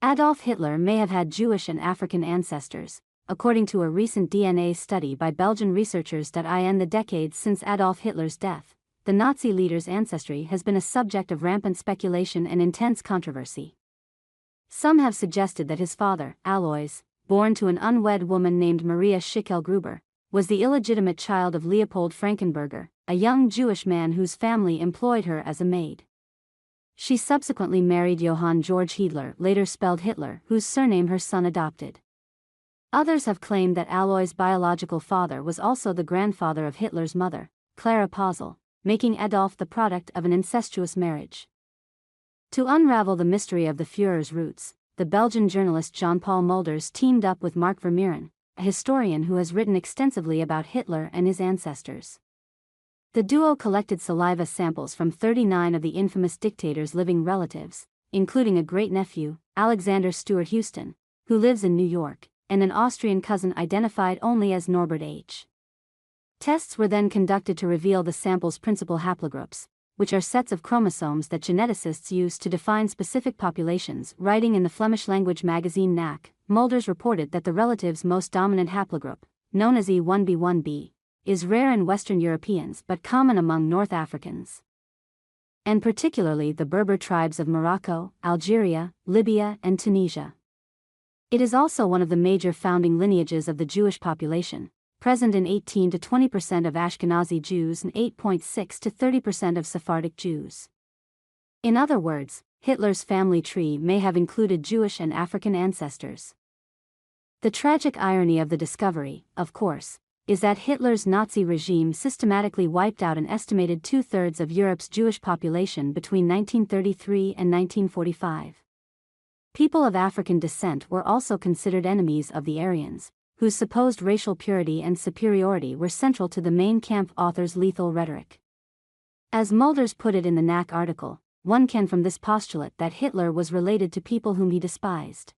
Adolf Hitler may have had Jewish and African ancestors, according to a recent DNA study by Belgian researchers. In the decades since Adolf Hitler's death, the Nazi leader's ancestry has been a subject of rampant speculation and intense controversy. Some have suggested that his father, Alois, born to an unwed woman named Maria Schickel-Gruber, was the illegitimate child of Leopold Frankenberger, a young Jewish man whose family employed her as a maid. She subsequently married Johann Georg Hiedler, later spelled Hitler, whose surname her son adopted. Others have claimed that Alois' biological father was also the grandfather of Hitler's mother, Clara Posel, making Adolf the product of an incestuous marriage. To unravel the mystery of the Führer's roots, the Belgian journalist Jean-Paul Mulders teamed up with Mark Vermeuren, a historian who has written extensively about Hitler and his ancestors. The duo collected saliva samples from 39 of the infamous dictator's living relatives, including a great-nephew, Alexander Stuart Houston, who lives in New York, and an Austrian cousin identified only as Norbert H. Tests were then conducted to reveal the sample's principal haplogroups, which are sets of chromosomes that geneticists use to define specific populations. Writing in the Flemish language magazine Knack, Mulders reported that the relative's most dominant haplogroup, known as E1b1b, is rare in Western Europeans but common among North Africans, and particularly the Berber tribes of Morocco, Algeria, Libya, and Tunisia. It is also one of the major founding lineages of the Jewish population, present in 18 to 20% of Ashkenazi Jews and 8.6 to 30% of Sephardic Jews. In other words, Hitler's family tree may have included Jewish and African ancestors. The tragic irony of the discovery, of course, is that Hitler's Nazi regime systematically wiped out an estimated two-thirds of Europe's Jewish population between 1933 and 1945. People of African descent were also considered enemies of the Aryans, whose supposed racial purity and superiority were central to the Mein Kampf author's lethal rhetoric. As Mulders put it in the Knack article, one can from this postulate that Hitler was related to people whom he despised.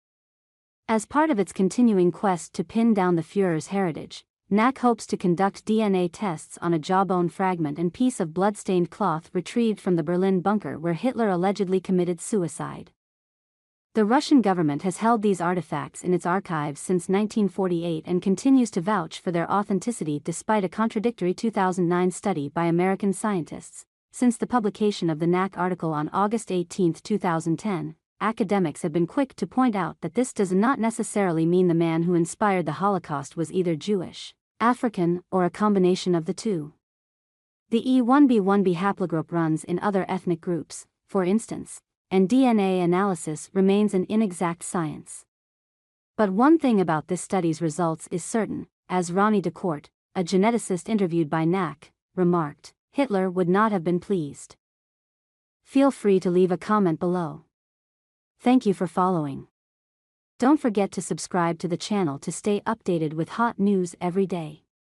As part of its continuing quest to pin down the Führer's heritage, Knack hopes to conduct DNA tests on a jawbone fragment and piece of blood-stained cloth retrieved from the Berlin bunker where Hitler allegedly committed suicide. The Russian government has held these artifacts in its archives since 1948 and continues to vouch for their authenticity despite a contradictory 2009 study by American scientists. Since the publication of the Knack article on August 18, 2010, academics have been quick to point out that this does not necessarily mean the man who inspired the Holocaust was either Jewish, African, or a combination of the two. The E1b1b haplogroup runs in other ethnic groups, for instance, and DNA analysis remains an inexact science. But one thing about this study's results is certain, as Ronnie Decourt, a geneticist interviewed by Knack, remarked, Hitler would not have been pleased. Feel free to leave a comment below. Thank you for following. Don't forget to subscribe to the channel to stay updated with hot news every day.